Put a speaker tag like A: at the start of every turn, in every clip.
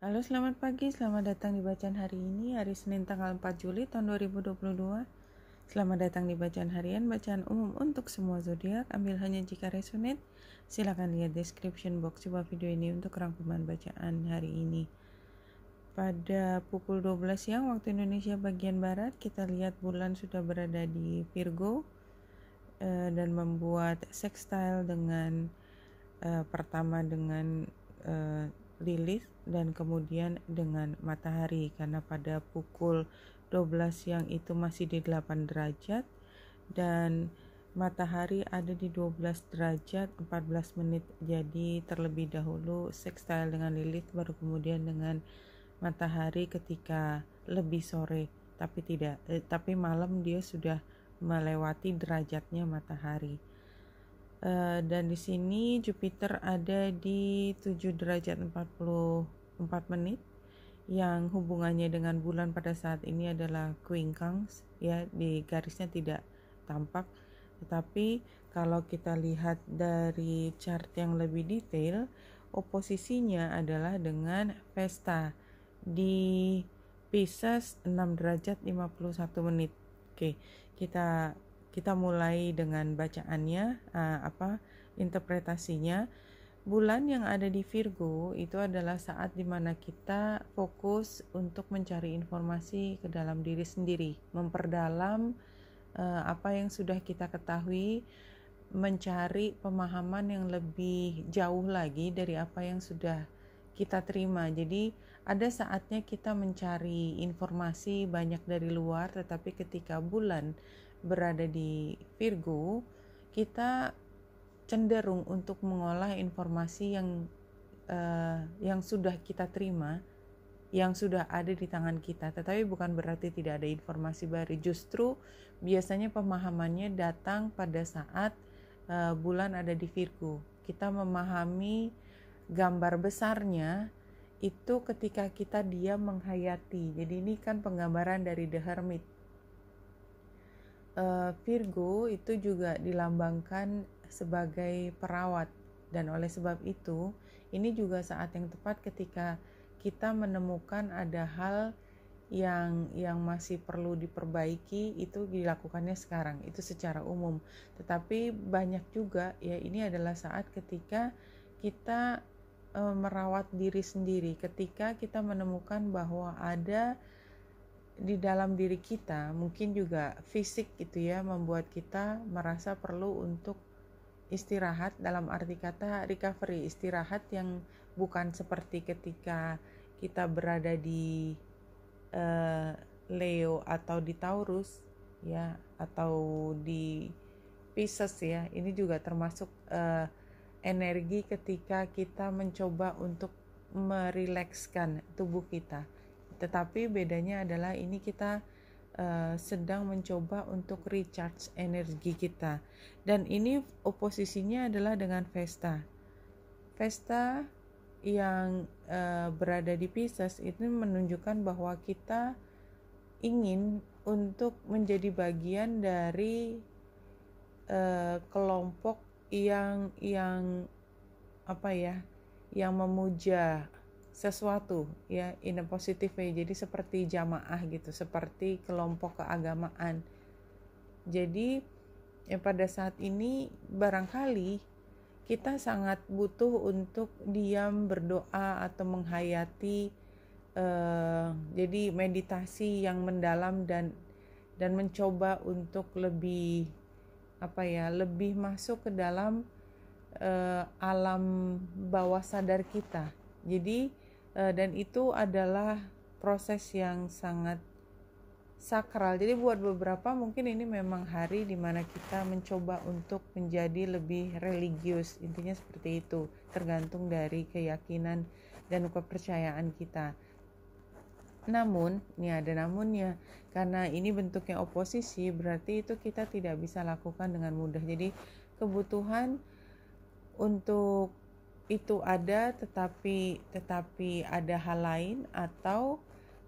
A: Halo, selamat pagi. Selamat datang di bacaan hari ini, hari Senin tanggal 4 Juli tahun 2022. Selamat datang di bacaan harian, bacaan umum untuk semua zodiak. Ambil hanya jika resonate. Silakan lihat description box sebuah video ini untuk rangkuman bacaan hari ini. Pada pukul 12 siang waktu Indonesia bagian barat, kita lihat bulan sudah berada di Virgo dan membuat sextile dengan pertama dengan Lilith dan kemudian dengan matahari, karena pada pukul 12 siang itu masih di 8 derajat dan matahari ada di 12 derajat 14 menit. Jadi terlebih dahulu sextile dengan Lilith, baru kemudian dengan matahari ketika lebih sore, tapi malam dia sudah melewati derajatnya matahari. Dan di sini Jupiter ada di 7 derajat 44 menit yang hubungannya dengan bulan pada saat ini adalah quincunx, ya, di garisnya tidak tampak, tetapi kalau kita lihat dari chart yang lebih detail, oposisinya adalah dengan Vesta di Pisces 6 derajat 51 menit. Oke, kita mulai dengan bacaannya, interpretasinya. Bulan yang ada di Virgo itu adalah saat dimana kita fokus untuk mencari informasi ke dalam diri sendiri, memperdalam apa yang sudah kita ketahui, mencari pemahaman yang lebih jauh lagi dari apa yang sudah kita terima. Jadi ada saatnya kita mencari informasi banyak dari luar, tetapi ketika bulan berada di Virgo, kita cenderung untuk mengolah informasi yang sudah kita terima, yang sudah ada di tangan kita. Tetapi bukan berarti tidak ada informasi baru. Justru biasanya pemahamannya datang pada saat bulan ada di Virgo. Kita memahami gambar besarnya itu ketika kita diam menghayati. Jadi ini kan penggambaran dari The Hermit. Virgo itu juga dilambangkan sebagai perawat, dan oleh sebab itu ini juga saat yang tepat ketika kita menemukan ada hal yang masih perlu diperbaiki. Itu dilakukannya sekarang, itu secara umum. Tetapi banyak juga, ya, ini adalah saat ketika kita merawat diri sendiri, ketika kita menemukan bahwa ada di dalam diri kita, mungkin juga fisik gitu ya, membuat kita merasa perlu untuk istirahat, dalam arti kata recovery, istirahat yang bukan seperti ketika kita berada di Leo atau di Taurus, ya, atau di Pisces, ya. Ini juga termasuk energi ketika kita mencoba untuk merilekskan tubuh kita. Tetapi bedanya adalah ini kita sedang mencoba untuk recharge energi kita. Dan ini oposisinya adalah dengan Vesta. Vesta yang berada di Pisces itu menunjukkan bahwa kita ingin untuk menjadi bagian dari kelompok yang memuja sesuatu, ya, in a positive way. Jadi seperti jamaah gitu, seperti kelompok keagamaan. Jadi pada saat ini barangkali kita sangat butuh untuk diam, berdoa atau menghayati, jadi meditasi yang mendalam dan mencoba untuk lebih lebih masuk ke dalam alam bawah sadar kita. Jadi dan itu adalah proses yang sangat sakral. Jadi buat beberapa mungkin ini memang hari dimana kita mencoba untuk menjadi lebih religius. Intinya seperti itu, tergantung dari keyakinan dan kepercayaan kita. Namun, ini ada namunnya, karena ini bentuknya oposisi, berarti itu kita tidak bisa lakukan dengan mudah. Jadi kebutuhan untuk itu ada, tetapi ada hal lain, atau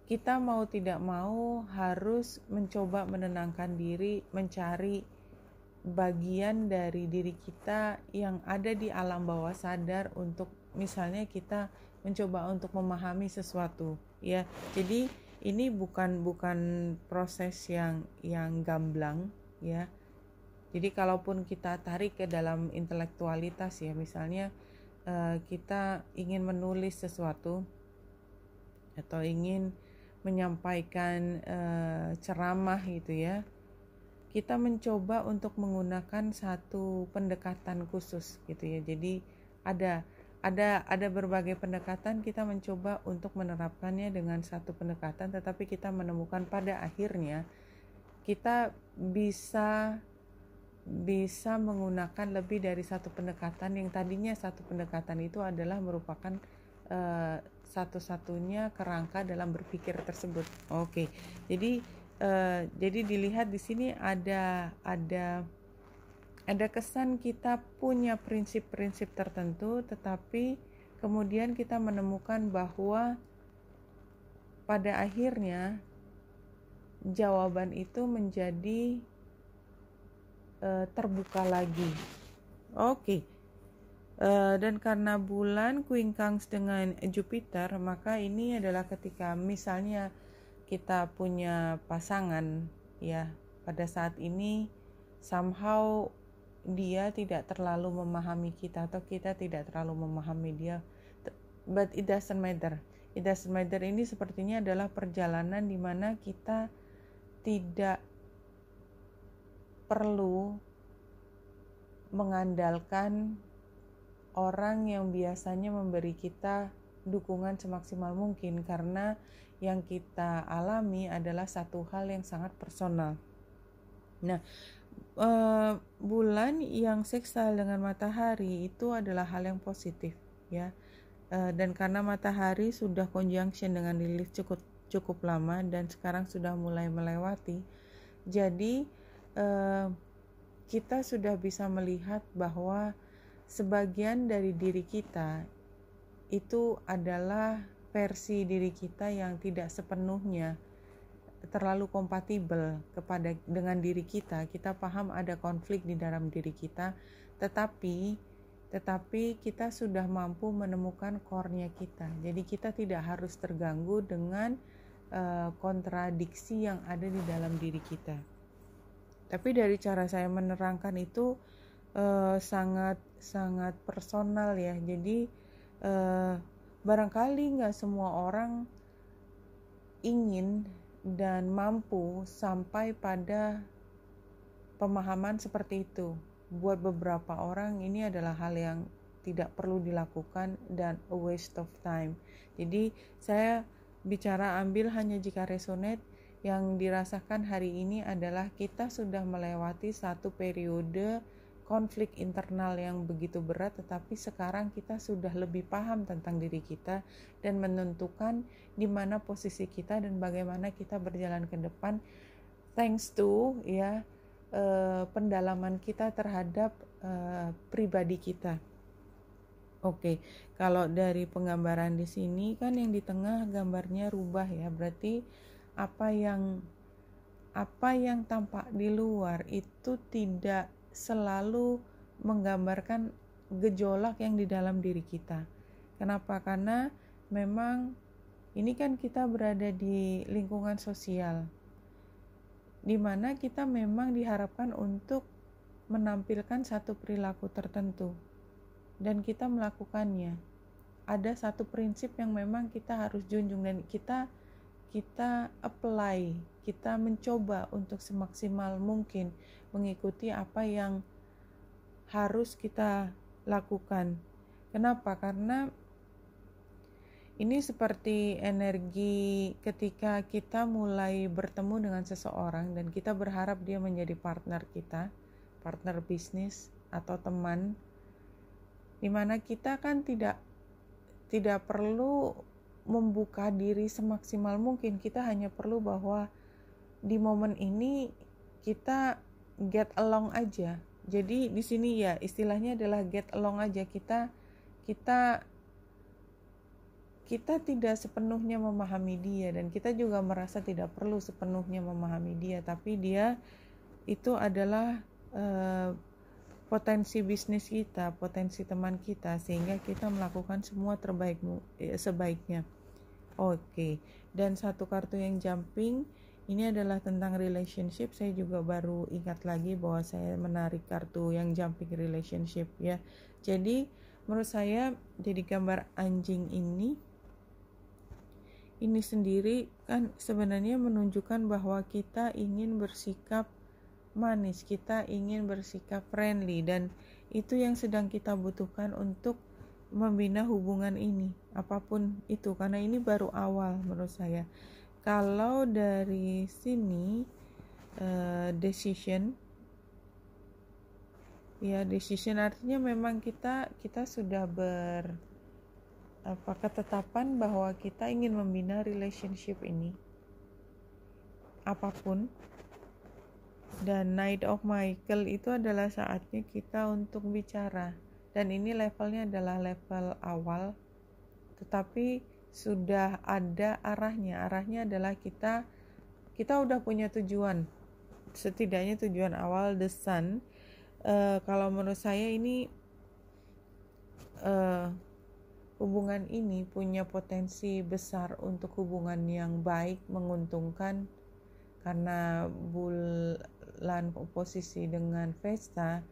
A: kita mau tidak mau harus mencoba menenangkan diri, mencari bagian dari diri kita yang ada di alam bawah sadar untuk misalnya kita mencoba untuk memahami sesuatu ya. Jadi ini bukan proses yang gamblang ya. Jadi kalaupun kita tarik ke dalam intelektualitas ya, misalnya kita ingin menulis sesuatu atau ingin menyampaikan ceramah gitu ya, kita mencoba untuk menggunakan satu pendekatan khusus gitu ya. Jadi ada berbagai pendekatan, kita mencoba untuk menerapkannya dengan satu pendekatan, tetapi kita menemukan pada akhirnya kita bisa menggunakan lebih dari satu pendekatan. Yang tadinya satu pendekatan itu adalah merupakan satu-satunya kerangka dalam berpikir tersebut. Oke. Jadi dilihat di sini ada kesan kita punya prinsip-prinsip tertentu, tetapi kemudian kita menemukan bahwa pada akhirnya jawaban itu menjadi terbuka lagi. Oke. Dan karena bulan quincunx dengan Jupiter, maka ini adalah ketika misalnya kita punya pasangan ya, pada saat ini somehow dia tidak terlalu memahami kita atau kita tidak terlalu memahami dia, but it doesn't matter. Ini sepertinya adalah perjalanan di mana kita tidak perlu mengandalkan orang yang biasanya memberi kita dukungan semaksimal mungkin, karena yang kita alami adalah satu hal yang sangat personal. Nah, bulan yang sekstil dengan matahari itu adalah hal yang positif ya, dan karena matahari sudah conjunction dengan Lilith cukup lama dan sekarang sudah mulai melewati, jadi kita sudah bisa melihat bahwa sebagian dari diri kita itu adalah versi diri kita yang tidak sepenuhnya terlalu kompatibel dengan diri kita. Kita paham ada konflik di dalam diri kita, tetapi kita sudah mampu menemukan core-nya kita. Jadi kita tidak harus terganggu dengan kontradiksi yang ada di dalam diri kita. Tapi dari cara saya menerangkan itu sangat personal ya. Jadi barangkali nggak semua orang ingin dan mampu sampai pada pemahaman seperti itu. Buat beberapa orang ini adalah hal yang tidak perlu dilakukan dan a waste of time. Jadi saya bicara ambil hanya jika resonate. Yang dirasakan hari ini adalah kita sudah melewati satu periode konflik internal yang begitu berat, tetapi sekarang kita sudah lebih paham tentang diri kita dan menentukan di mana posisi kita dan bagaimana kita berjalan ke depan, thanks to ya pendalaman kita terhadap pribadi kita. Oke, kalau dari penggambaran di sini kan yang di tengah gambarnya rubah ya, berarti apa yang tampak di luar itu tidak selalu menggambarkan gejolak yang di dalam diri kita. Kenapa? Karena memang ini kan kita berada di lingkungan sosial, di mana kita memang diharapkan untuk menampilkan satu perilaku tertentu, dan kita melakukannya. Ada satu prinsip yang memang kita harus junjung dan kita apply, kita mencoba untuk semaksimal mungkin mengikuti apa yang harus kita lakukan. Kenapa? Karena ini seperti energi ketika kita mulai bertemu dengan seseorang dan kita berharap dia menjadi partner kita, partner bisnis atau teman, dimana kita kan tidak perlu membuka diri semaksimal mungkin. Kita hanya perlu bahwa di momen ini kita get along aja. Jadi di sini ya istilahnya adalah get along aja. Kita tidak sepenuhnya memahami dia dan kita juga merasa tidak perlu sepenuhnya memahami dia, tapi dia itu adalah potensi bisnis kita, potensi teman kita, sehingga kita melakukan semua sebaiknya. Oke, dan satu kartu yang jumping ini adalah tentang relationship. Saya juga baru ingat lagi bahwa saya menarik kartu yang jumping relationship ya. Jadi menurut saya jadi gambar anjing ini sendiri kan sebenarnya menunjukkan bahwa kita ingin bersikap manis, kita ingin bersikap friendly, dan itu yang sedang kita butuhkan untuk membina hubungan ini, apapun itu, karena ini baru awal menurut saya. Kalau dari sini decision artinya memang kita sudah ketetapan bahwa kita ingin membina relationship ini apapun. Dan Knight of Michael itu adalah saatnya kita untuk bicara, dan ini levelnya adalah level awal, tetapi sudah ada arahnya adalah kita udah punya tujuan, setidaknya tujuan awal, the sun. Kalau menurut saya ini hubungan ini punya potensi besar untuk hubungan yang baik, menguntungkan, karena bulan oposisi dengan Vesta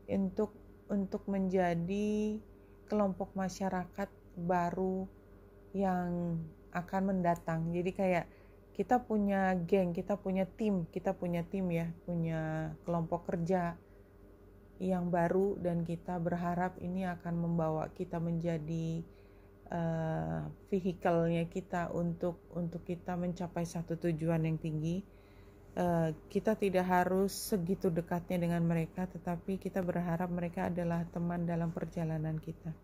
A: untuk menjadi kelompok masyarakat baru yang akan mendatang. Jadi kayak kita punya geng, kita punya tim ya, punya kelompok kerja yang baru, dan kita berharap ini akan membawa kita menjadi vehikelnya kita untuk kita mencapai satu tujuan yang tinggi. Kita tidak harus segitu dekatnya dengan mereka, tetapi kita berharap mereka adalah teman dalam perjalanan kita.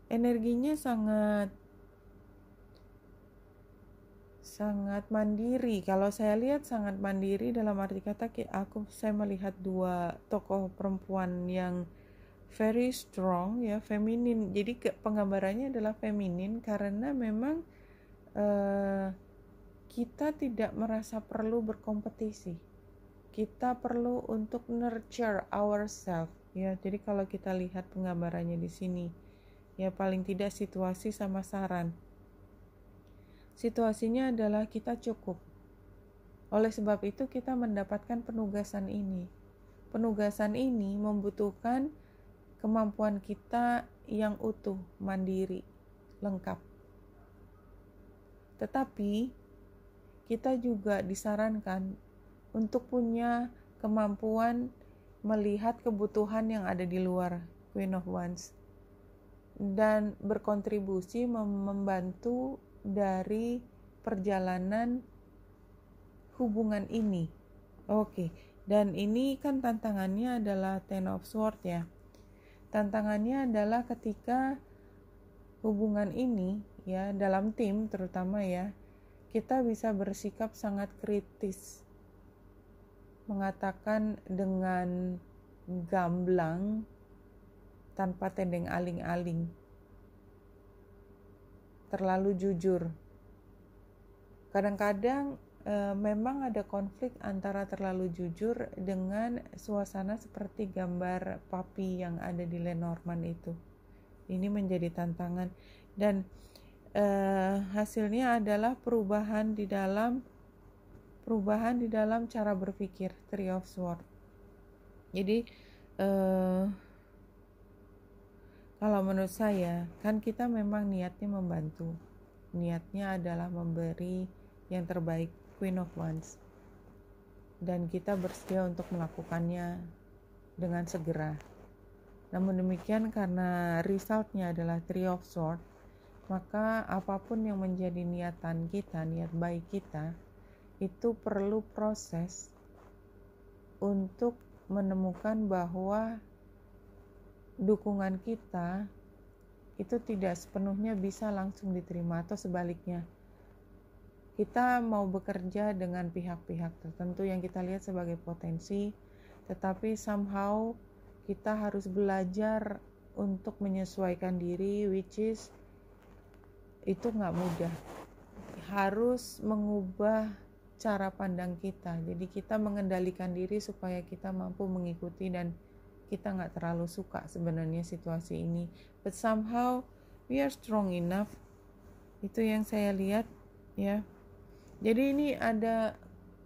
A: Energinya sangat mandiri. Kalau saya lihat sangat mandiri dalam arti kata saya melihat dua tokoh perempuan yang very strong ya, feminin. Jadi penggambarannya adalah feminin karena memang kita tidak merasa perlu berkompetisi. Kita perlu untuk nurture ourselves ya. Jadi kalau kita lihat penggambarannya di sini ya, paling tidak situasi sama saran. Situasinya adalah kita cukup. Oleh sebab itu kita mendapatkan penugasan ini. Penugasan ini membutuhkan kemampuan kita yang utuh, mandiri, lengkap. Tetapi kita juga disarankan untuk punya kemampuan melihat kebutuhan yang ada di luar Queen of Wands dan berkontribusi membantu dari perjalanan hubungan ini. Oke, dan ini kan tantangannya adalah Ten of Swords ya. Tantangannya adalah ketika hubungan ini ya, dalam tim terutama ya, kita bisa bersikap sangat kritis, mengatakan dengan gamblang tanpa tendeng aling-aling, terlalu jujur. Kadang-kadang memang ada konflik antara terlalu jujur dengan suasana seperti gambar papi yang ada di Lenormand itu. Ini menjadi tantangan, dan hasilnya adalah perubahan di dalam cara berpikir, Three of Swords. Jadi kalau menurut saya, kan kita memang niatnya membantu. Niatnya adalah memberi yang terbaik, Queen of Wands. Dan kita bersedia untuk melakukannya dengan segera. Namun demikian, karena resultnya adalah Three of Swords, maka apapun yang menjadi niatan kita, niat baik kita, itu perlu proses untuk menemukan bahwa dukungan kita itu tidak sepenuhnya bisa langsung diterima, atau sebaliknya kita mau bekerja dengan pihak-pihak tertentu yang kita lihat sebagai potensi, tetapi somehow kita harus belajar untuk menyesuaikan diri, which is itu nggak mudah. harus mengubah cara pandang kita. Jadi kita mengendalikan diri supaya kita mampu mengikuti dan kita nggak terlalu suka sebenarnya situasi ini. But somehow we are strong enough. Itu yang saya lihat ya. Jadi ini ada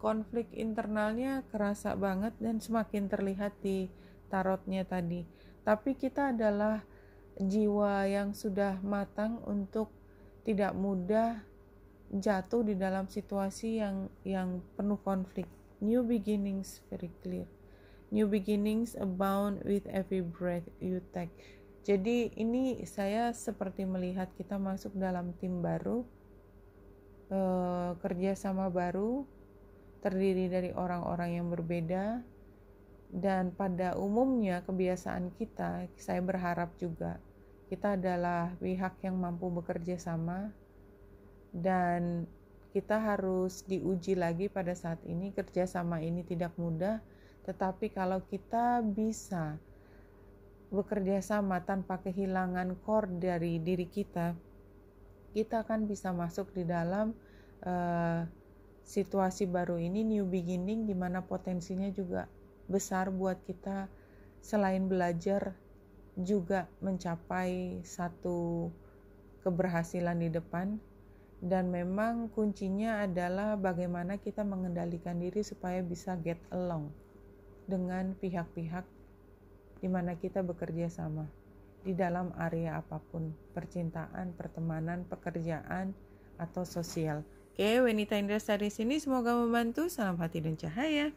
A: konflik internalnya kerasa banget dan semakin terlihat di tarotnya tadi. Tapi kita adalah jiwa yang sudah matang untuk tidak mudah jatuh di dalam situasi yang penuh konflik. New beginnings, very clear. New beginnings abound with every breath you take. Jadi ini saya seperti melihat kita masuk dalam tim baru, kerjasama baru, terdiri dari orang-orang yang berbeda, dan pada umumnya kebiasaan kita, saya berharap juga kita adalah pihak yang mampu bekerja sama. Dan kita harus diuji lagi pada saat ini. Kerjasama ini tidak mudah, tetapi kalau kita bisa bekerja sama tanpa kehilangan core dari diri kita, kita akan bisa masuk di dalam situasi baru ini, new beginning, di mana potensinya juga besar buat kita. Selain belajar, juga mencapai satu keberhasilan di depan. Dan memang kuncinya adalah bagaimana kita mengendalikan diri supaya bisa get along dengan pihak-pihak di mana kita bekerja sama di dalam area apapun, percintaan, pertemanan, pekerjaan, atau sosial. Oke, Wanita Indra dari sini semoga membantu. Salam hati dan cahaya.